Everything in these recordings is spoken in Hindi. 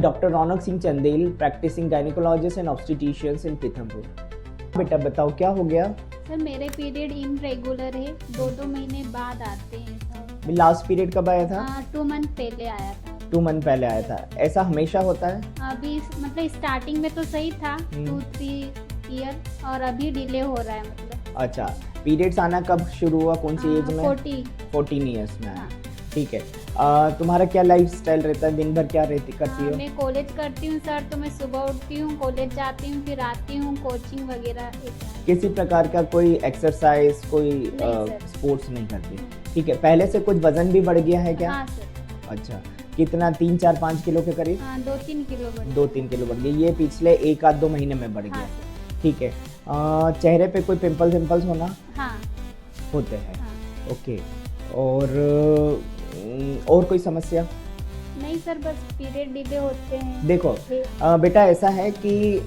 Doctor Raunak Singh Chandel, practising gynaecologist and obstetricians in Pithampur. बेटा बताओ क्या हो गया? सर मेरे पीरियड इनरेगुलर है, 2-2 महीने बाद आते हैं सर। लास्ट पीरियड कब आया था? 2 मंथ पहले आया था। 2 मंथ पहले आया था। ऐसा हमेशा होता है? अभी मतलब स्टार्टिंग में तो सही था 2-3 ईयर, और अभी डिले हो रहा है मतलब। अच्छा, पीरियड्स आना कब शुरू हुआ, कौन सी एज में? 14 ईयर्स में। हाँ। ठीक है। तुम्हारा क्या लाइफ स्टाइल रहता है, दिन भर क्या करती हो? मैं कॉलेज करती हूँ सर, तो मैं सुबह उठती हूँ, कॉलेज जाती हूँ, फिर आती हूँ, कोचिंग वगैरह। किसी प्रकार का कोई एक्सरसाइज, कोई सर। स्पोर्ट्स नहीं करती? ठीक है। पहले से कुछ वजन भी बढ़ गया है क्या? हाँ सर। अच्छा, कितना? 3-4-5 किलो के करीब? हाँ, 2-3 किलो बढ़ 2-3 किलो बढ़ गया। ये पिछले 1-2 महीने में बढ़ गया। हाँ सर। ठीक है। चेहरे पे कोई पिंपल्स होना? हाँ होते हैं। हाँ। ओके। और कोई समस्या? नहीं सर, बस पीरियड डिले होते हैं। देखो बेटा, ऐसा है कि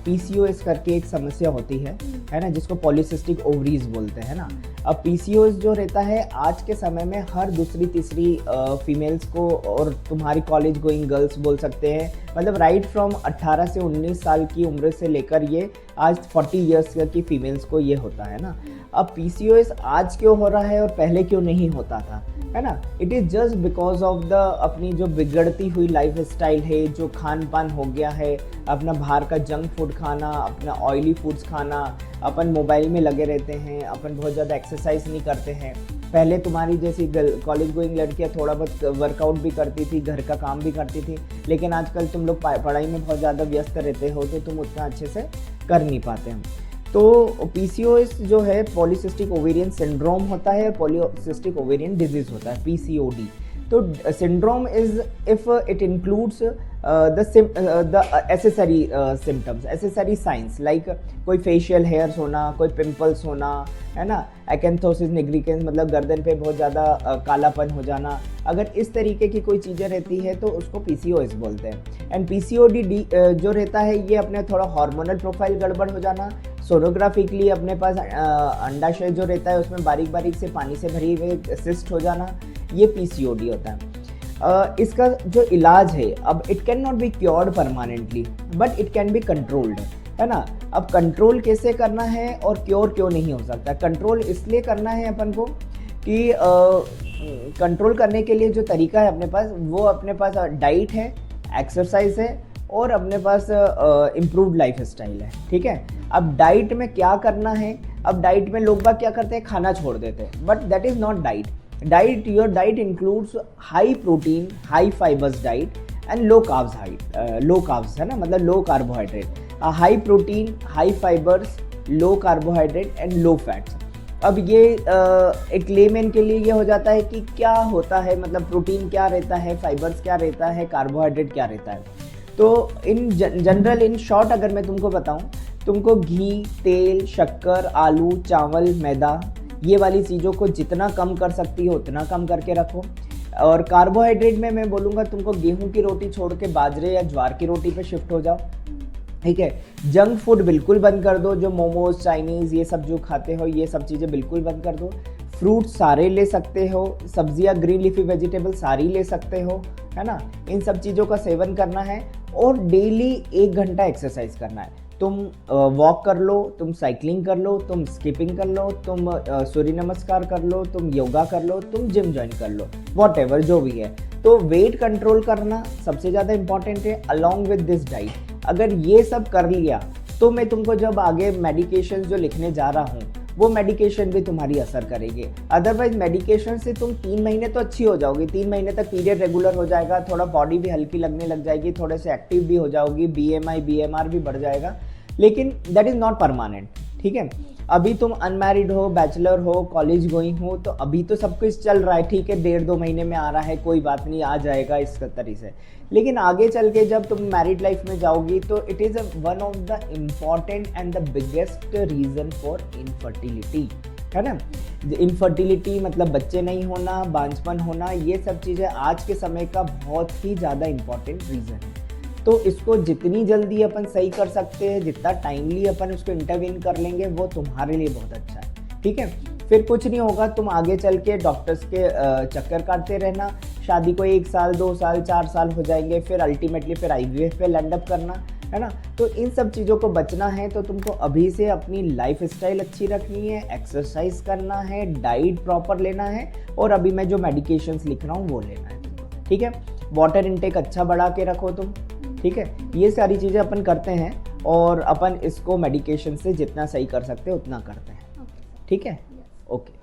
पीसीओएस करके एक समस्या होती है ना, जिसको पॉलीसिस्टिक ओवरीज बोलते हैं ना। अब पीसीओएस जो रहता है आज के समय में हर दूसरी तीसरी फीमेल्स को, और तुम्हारी कॉलेज गोइंग गर्ल्स बोल सकते हैं, मतलब राइट फ्रॉम 18 से 19 साल की उम्र से लेकर ये आज 40 ईयर्स की फीमेल्स को ये होता है ना। अब पीसीओएस आज क्यों हो रहा है और पहले क्यों नहीं होता था, है ना? It is just because of the अपनी जो बिगड़ती हुई लाइफ स्टाइल है, जो खान पान हो गया है, अपना बाहर का जंक फूड खाना, अपना ऑयली फूड्स खाना, अपन मोबाइल में लगे रहते हैं, अपन बहुत ज़्यादा एक्सरसाइज नहीं करते हैं। पहले तुम्हारी जैसी कॉलेज गोइंग लड़कियाँ थोड़ा बहुत वर्कआउट भी करती थी, घर का काम भी करती थी, लेकिन आजकल तुम लोग पढ़ाई में बहुत ज़्यादा व्यस्त रहते हो, तो तुम उतना अच्छे से कर नहीं पाते हैं। तो पीसीओएस जो है पॉलीसिस्टिक ओवेरियन सिंड्रोम होता है, पॉलीसिस्टिक ओवेरियन डिजीज होता है, पीसीओडी। तो syndrome is if it includes the accessory symptoms, accessory science, like कोई फेशियल हेयर्स होना, कोई पिंपल्स होना, है ना, एक्यांथोसिस निग्रिकेंस मतलब गर्दन पे बहुत ज़्यादा कालापन हो जाना। अगर इस तरीके की कोई चीज़ें रहती है तो उसको पीसीओएस बोलते हैं। एंड पीसीओडी जो रहता है ये अपने थोड़ा हार्मोनल प्रोफाइल गड़बड़ हो जाना, सोनोग्राफिकली अपने पास अंडाशय जो रहता है उसमें बारीक बारीक से पानी से भरी हुई सिस्ट हो जाना, ये पीसीओडी होता है। इसका जो इलाज है, अब it can not be cured permanently but it can be controlled, है ना। अब कंट्रोल कैसे करना है और क्योर क्यों नहीं हो सकता? कंट्रोल इसलिए करना है अपन को कि कंट्रोल करने के लिए जो तरीका है अपने पास, वो अपने पास डाइट है, एक्सरसाइज है, और अपने पास इम्प्रूव्ड लाइफ स्टाइल है। ठीक है। अब डाइट में क्या करना है? अब डाइट में लोग बाग क्या करते हैं, खाना छोड़ देते हैं, but that is not diet. Your diet includes high protein, high fibres diet and low carbs, है ना, मतलब लो carbohydrate, high protein, high fibres, low carbohydrate and low fats. अब ये एक लेमैन के लिए ये हो जाता है कि क्या होता है, मतलब प्रोटीन क्या रहता है, फाइबर्स क्या रहता है, कार्बोहाइड्रेट क्या रहता है। तो इन जनरल, इन शॉर्ट अगर मैं तुमको बताऊं, तुमको घी, तेल, शक्कर, आलू, चावल, मैदा, ये वाली चीज़ों को जितना कम कर सकती हो उतना कम करके रखो। और कार्बोहाइड्रेट में मैं बोलूँगा तुमको गेहूं की रोटी छोड़ के बाजरे या ज्वार की रोटी पे शिफ्ट हो जाओ। ठीक है। जंक फूड बिल्कुल बंद कर दो, जो मोमोज, चाइनीज़, ये सब जो खाते हो, ये सब चीज़ें बिल्कुल बंद कर दो। फ्रूट सारे ले सकते हो, सब्जियां, ग्रीन लीफी वेजिटेबल सारी ले सकते हो, है ना। इन सब चीज़ों का सेवन करना है और डेली 1 घंटा एक्सरसाइज करना है। तुम वॉक कर लो, तुम साइकिलिंग कर लो, तुम स्किपिंग कर लो, तुम सूर्य नमस्कार कर लो, तुम योगा कर लो, तुम जिम ज्वाइन कर लो, वॉटएवर जो भी है। तो वेट कंट्रोल करना सबसे ज़्यादा इंपॉर्टेंट है, अलॉन्ग विद दिस डाइट। अगर ये सब कर लिया तो मैं तुमको जब आगे मेडिकेशन जो लिखने जा रहा हूँ, वो मेडिकेशन भी तुम्हारी असर करेगी। अदरवाइज मेडिकेशन से तुम 3 महीने तो अच्छी हो जाओगी, 3 महीने तक पीरियड रेगुलर हो जाएगा, थोड़ा बॉडी भी हल्की लगने लग जाएगी, थोड़े से एक्टिव भी हो जाओगी, BMI BMR भी बढ़ जाएगा, लेकिन दैट इज़ नॉट परमानेंट। ठीक है। अभी तुम अनमैरिड हो, बैचलर हो, कॉलेज गोइंग हो, तो अभी तो सब कुछ चल रहा है, ठीक है, 1.5-2 महीने में आ रहा है, कोई बात नहीं, आ जाएगा इस तरीके से। लेकिन आगे चल के जब तुम मैरिड लाइफ में जाओगी तो it is one of the important and the biggest reason for infertility, है ना। इनफर्टिलिटी मतलब बच्चे नहीं होना, बांझपन होना, ये सब चीज़ें आज के समय का बहुत ही ज़्यादा इम्पॉर्टेंट रीज़न है। तो इसको जितनी जल्दी अपन सही कर सकते हैं, जितना टाइमली अपन उसको इंटरवीन कर लेंगे, वो तुम्हारे लिए बहुत अच्छा है। ठीक है। फिर कुछ नहीं होगा, तुम आगे चल के डॉक्टर्स के चक्कर काटते रहना, शादी को 1 साल 2 साल 4 साल हो जाएंगे, फिर अल्टीमेटली फिर IVF पे लैंड अप करना, है ना। तो इन सब चीज़ों को बचना है तो तुमको अभी से अपनी लाइफ स्टाइल अच्छी रखनी है, एक्सरसाइज करना है, डाइट प्रॉपर लेना है, और अभी मैं जो मेडिकेशंस लिख रहा हूँ वो लेना है तुमको, ठीक है। वाटर इनटेक अच्छा बढ़ा के रखो तुम, ठीक है। ये सारी चीज़ें अपन करते हैं और अपन इसको मेडिकेशन से जितना सही कर सकते हैं उतना करते हैं, ओके सर। ठीक है। यस। ओके।